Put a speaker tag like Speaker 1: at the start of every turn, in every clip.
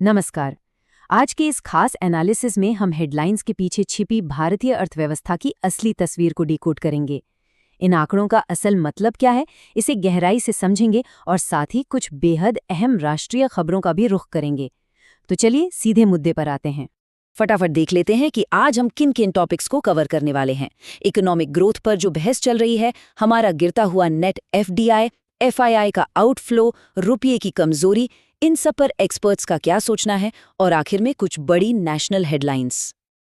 Speaker 1: नमस्कार। आज के इस खास एनालिसिस में हम हेडलाइंस के पीछे छिपी भारतीय अर्थव्यवस्था की असली तस्वीर को डिकोड करेंगे। इन आंकड़ों का असल मतलब क्या है, इसे गहराई से समझेंगे और साथ ही कुछ बेहद अहम राष्ट्रीय खबरों का भी रुख करेंगे। तो चलिए सीधे मुद्दे पर आते हैं।
Speaker 2: फटाफट देख लेते हैं कि आज हम किन किन टॉपिक्स को कवर करने वाले हैं। इकोनॉमिक ग्रोथ पर जो बहस चल रही है, हमारा गिरता हुआ नेट एफडीआई, एफआईआई का आउटफ्लो, रुपये की कमजोरी, इन सब पर एक्सपर्ट्स का क्या सोचना है, और आखिर में कुछ बड़ी नेशनल हेडलाइंस।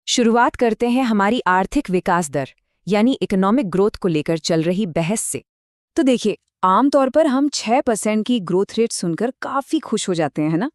Speaker 1: शुरुआत करते हैं हमारी आर्थिक विकास दर यानी इकोनॉमिक ग्रोथ को लेकर चल रही बहस से। तो देखिए, आमतौर पर हम 6% की ग्रोथ रेट सुनकर काफी खुश हो जाते हैं ना,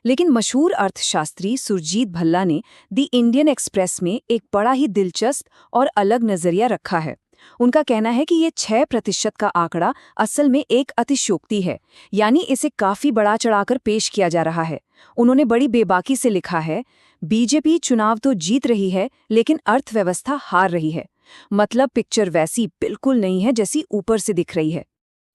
Speaker 1: लेकिन मशहूर अर्थशास्त्री सुरजीत भल्ला ने द इंडियन एक्सप्रेस में एक बड़ा ही दिलचस्प और अलग नजरिया रखा है। उनका कहना है कि ये 6% का आंकड़ा असल में एक अतिशयोक्ति है, यानी इसे काफी बड़ा चढ़ाकर पेश किया जा रहा है। उन्होंने बड़ी बेबाकी से लिखा है, बीजेपी चुनाव तो जीत रही है लेकिन अर्थव्यवस्था हार रही है। मतलब पिक्चर वैसी बिल्कुल नहीं है जैसी ऊपर से दिख रही है।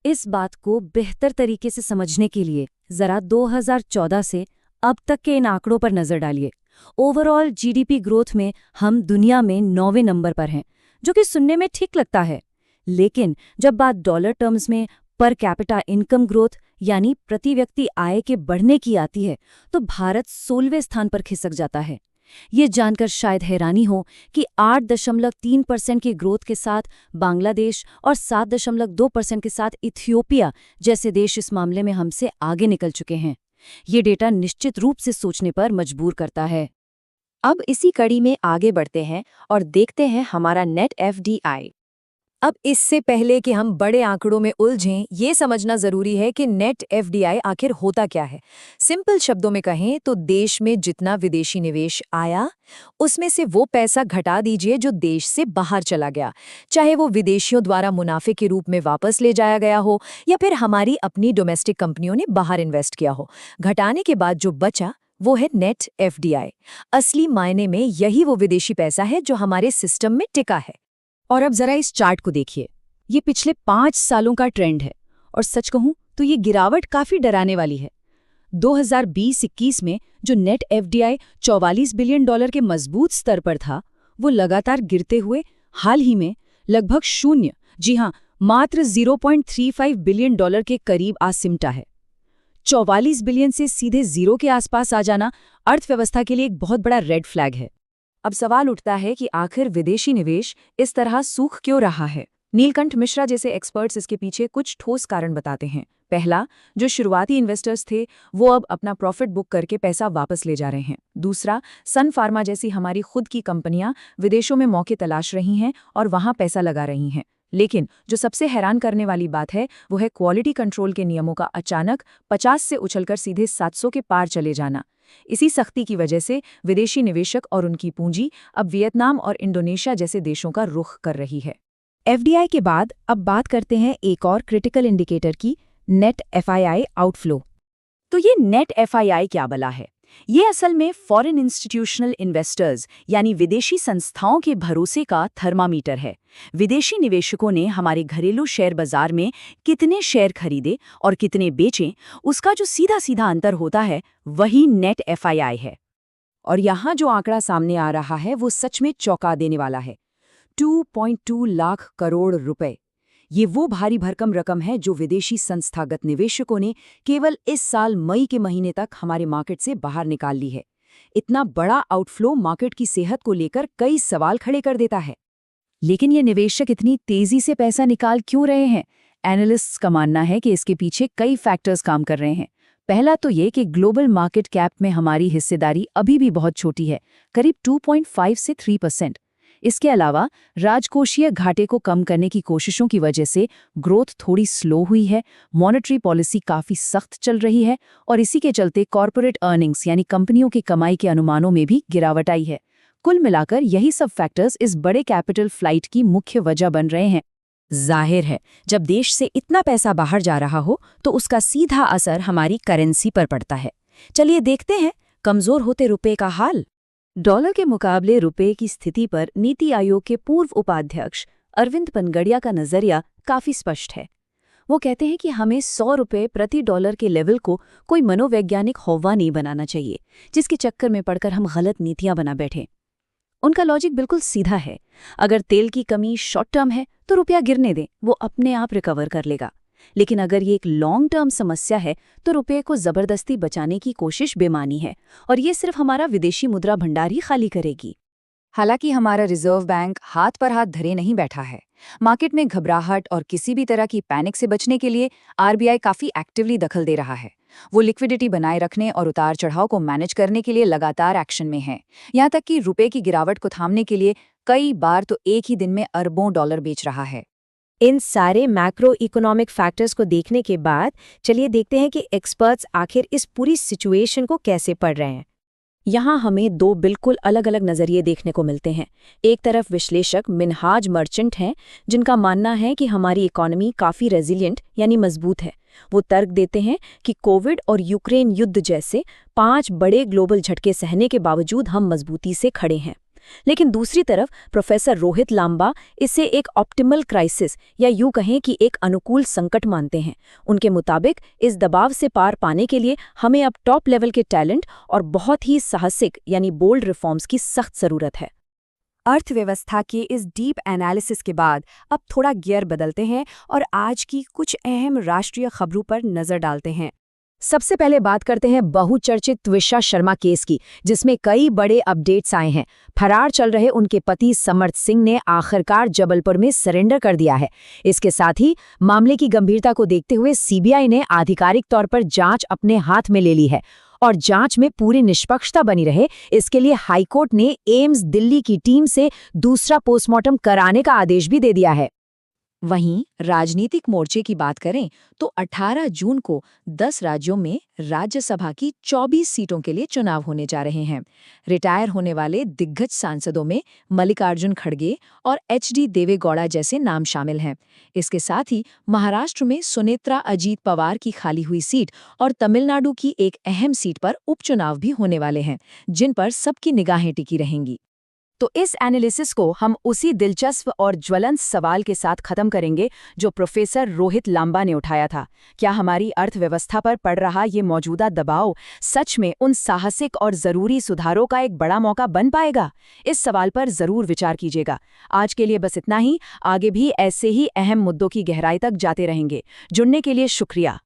Speaker 2: इस बात को बेहतर तरीके से समझने के लिए जरा 2014 से अब तक के इन आंकड़ों पर नजर डालिए। ओवरऑल जीडीपी ग्रोथ में हम दुनिया में 9वें नंबर पर हैं, जो कि सुनने में ठीक लगता है। लेकिन जब बात डॉलर टर्म्स में पर कैपिटा इनकम ग्रोथ यानी प्रति व्यक्ति आय के बढ़ने की आती है, तो भारत 16वें स्थान पर खिसक जाता है। ये जानकर शायद हैरानी हो कि 8.3% की ग्रोथ के साथ बांग्लादेश और 7.2% के साथ इथियोपिया जैसे देश इस मामले में हमसे आगे निकल चुके हैं। ये डेटा निश्चित रूप से सोचने पर मजबूर करता है।
Speaker 1: अब इसी कड़ी में आगे बढ़ते हैं और देखते हैं हमारा नेट एफडीआई। अब इससे पहले कि हम बड़े आंकड़ों में उलझें, ये समझना जरूरी है कि नेट एफडीआई आखिर होता क्या है। सिंपल शब्दों में कहें तो देश में जितना विदेशी निवेश आया, उसमें से वो पैसा घटा दीजिए जो देश से बाहर चला गया, चाहे वो विदेशियों द्वारा मुनाफे के रूप में वापस ले जाया गया हो या फिर हमारी अपनी डोमेस्टिक कंपनियों ने बाहर इन्वेस्ट किया हो। घटाने के बाद जो बचा वो है नेट एफडीआई। असली मायने में यही वो विदेशी पैसा है जो हमारे सिस्टम में टिका है। और अब जरा इस चार्ट को देखिए। ये पिछले 5 सालों का ट्रेंड है और सच कहूं तो ये गिरावट काफी डराने वाली है। 2020-21 में जो नेट एफडीआई $44 बिलियन के मजबूत स्तर पर था, वो लगातार गिरते हुए हाल ही में लगभग शून्य, जी हां, मात्र $0.35 बिलियन के करीब आ सिमटा है। 44 बिलियन से सीधे जीरो के आसपास आ जाना अर्थव्यवस्था के लिए एक बहुत बड़ा रेड फ्लैग है। अब सवाल उठता है कि आखिर विदेशी निवेश इस तरह सूख क्यों रहा है। नीलकंठ मिश्रा जैसे एक्सपर्ट्स इसके पीछे कुछ ठोस कारण बताते हैं। पहला, जो शुरुआती इन्वेस्टर्स थे वो अब अपना प्रॉफिट बुक करके पैसा वापस ले जा रहे हैं। दूसरा, सन फार्मा जैसी हमारी खुद की कंपनियां विदेशों में मौके तलाश रही हैं और वहां पैसा लगा रही हैं। लेकिन जो सबसे हैरान करने वाली बात है वो है क्वालिटी कंट्रोल के नियमों का अचानक 50 से उछलकर सीधे 700 के पार चले जाना। इसी सख्ती की वजह से विदेशी निवेशक और उनकी पूंजी अब वियतनाम और इंडोनेशिया जैसे देशों का रुख कर रही है। एफडीआई के बाद अब बात करते हैं एक और क्रिटिकल इंडिकेटर की, नेट एफआईआई आउटफ्लो। तो ये नेट एफआईआई क्या बला है? ये असल में फॉरेन इंस्टीट्यूशनल इन्वेस्टर्स यानी विदेशी संस्थाओं के भरोसे का थर्मामीटर है। विदेशी निवेशकों ने हमारे घरेलू शेयर बाजार में कितने शेयर खरीदे और कितने बेचे, उसका जो सीधा सीधा अंतर होता है वही नेट एफआईआई है। और यहाँ जो आंकड़ा सामने आ रहा है वो सच में चौंका देने वाला है। 2.2 लाख करोड़ रुपए। ये वो भारी भरकम रकम है जो विदेशी संस्थागत निवेशकों ने केवल इस साल मई के महीने तक हमारे मार्केट से बाहर निकाल ली है। इतना बड़ा आउटफ्लो मार्केट की सेहत को लेकर कई सवाल खड़े कर देता है। लेकिन ये निवेशक इतनी तेजी से पैसा निकाल क्यों रहे हैं? एनालिस्ट्स का मानना है कि इसके पीछे कई फैक्टर्स काम कर रहे हैं। पहला तो ये कि ग्लोबल मार्केट कैप में हमारी हिस्सेदारी अभी भी बहुत छोटी है, करीब 2.5 से 3%। इसके अलावा राजकोषीय घाटे को कम करने की कोशिशों की वजह से ग्रोथ थोड़ी स्लो हुई है, मॉनेटरी पॉलिसी काफ़ी सख्त चल रही है और इसी के चलते कॉर्पोरेट अर्निंग्स यानी कंपनियों की कमाई के अनुमानों में भी गिरावट आई है। कुल मिलाकर यही सब फैक्टर्स इस बड़े कैपिटल फ्लाइट की मुख्य वजह बन रहे हैं। जाहिर है, जब देश से इतना पैसा बाहर जा रहा हो तो उसका सीधा असर हमारी करेंसी पर पड़ता है। चलिए देखते हैं कमज़ोर होते रुपये का हाल। डॉलर के मुकाबले रुपये की स्थिति पर नीति आयोग के पूर्व उपाध्यक्ष अरविंद पनगड़िया का नजरिया काफी स्पष्ट है।
Speaker 2: वो कहते हैं कि हमें 100 रुपये प्रति डॉलर के लेवल को कोई मनोवैज्ञानिक हौवा नहीं बनाना चाहिए, जिसके चक्कर में पड़कर हम गलत नीतियां बना बैठें। उनका लॉजिक बिल्कुल सीधा है। अगर तेल की कमी शॉर्ट टर्म है तो रुपया गिरने दें, वो अपने आप रिकवर कर लेगा। लेकिन अगर ये एक लॉन्ग टर्म समस्या है तो रुपये को जबरदस्ती बचाने की कोशिश बेमानी है, और ये सिर्फ हमारा विदेशी मुद्रा भंडार ही खाली करेगी।
Speaker 1: हालांकि हमारा रिजर्व बैंक हाथ पर हाथ धरे नहीं बैठा है। मार्केट में घबराहट और किसी भी तरह की पैनिक से बचने के लिए आरबीआई काफी एक्टिवली दखल दे रहा है। वो लिक्विडिटी बनाए रखने और उतार चढ़ाव को मैनेज करने के लिए लगातार एक्शन में है। यहाँ तक कि रुपए की गिरावट को थामने के लिए कई बार तो एक ही दिन में अरबों डॉलर बेच रहा है।
Speaker 2: इन सारे मैक्रो इकोनॉमिक फैक्टर्स को देखने के बाद चलिए देखते हैं कि एक्सपर्ट्स आखिर इस पूरी सिचुएशन को कैसे पढ़ रहे हैं। यहाँ हमें दो बिल्कुल अलग अलग नज़रिए देखने को मिलते हैं। एक तरफ विश्लेषक मिनहाज मर्चेंट हैं, जिनका मानना है कि हमारी इकोनॉमी काफ़ी रेजिलिएंट यानी मजबूत है। वो तर्क देते हैं कि कोविड और यूक्रेन युद्ध जैसे 5 बड़े ग्लोबल झटके सहने के बावजूद हम मजबूती से खड़े हैं। लेकिन दूसरी तरफ प्रोफेसर रोहित लांबा इसे एक ऑप्टिमल क्राइसिस या यूं कहें कि एक अनुकूल संकट मानते हैं। उनके मुताबिक इस दबाव से पार पाने के लिए हमें अब टॉप लेवल के टैलेंट और बहुत ही साहसिक यानी बोल्ड रिफॉर्म्स की सख्त ज़रूरत है।
Speaker 1: अर्थव्यवस्था के इस डीप एनालिसिस के बाद अब थोड़ा गियर बदलते हैं और आज की कुछ अहम राष्ट्रीय खबरों पर नजर डालते हैं। सबसे पहले बात करते हैं बहुचर्चित त्विषा शर्मा केस की, जिसमें कई बड़े अपडेट्स आए हैं। फरार चल रहे उनके पति समर्थ सिंह ने आखिरकार जबलपुर में सरेंडर कर दिया है। इसके साथ ही मामले की गंभीरता को देखते हुए सीबीआई ने आधिकारिक तौर पर जांच अपने हाथ में ले ली है, और जांच में पूरी निष्पक्षता बनी रहे इसके लिए हाईकोर्ट ने एम्स दिल्ली की टीम से दूसरा पोस्टमार्टम कराने का आदेश भी दे दिया है। वहीं राजनीतिक मोर्चे की बात करें तो 18 जून को 10 राज्यों में राज्यसभा की 24 सीटों के लिए चुनाव होने जा रहे हैं। रिटायर होने वाले दिग्गज सांसदों में मल्लिकार्जुन खड़गे और एचडी देवेगौड़ा जैसे नाम शामिल हैं। इसके साथ ही महाराष्ट्र में सुनेत्रा अजीत पवार की खाली हुई सीट और तमिलनाडु की एक अहम सीट पर उपचुनाव भी होने वाले हैं, जिन पर सबकी निगाहें टिकी रहेंगी। तो इस एनालिसिस को हम उसी दिलचस्प और ज्वलंत सवाल के साथ खत्म करेंगे जो प्रोफेसर रोहित लांबा ने उठाया था। क्या हमारी अर्थव्यवस्था पर पड़ रहा ये मौजूदा दबाव सच में उन साहसिक और ज़रूरी सुधारों का एक बड़ा मौका बन पाएगा? इस सवाल पर ज़रूर विचार कीजिएगा। आज के लिए बस इतना ही। आगे भी ऐसे ही अहम मुद्दों की गहराई तक जाते रहेंगे। जुड़ने के लिए शुक्रिया।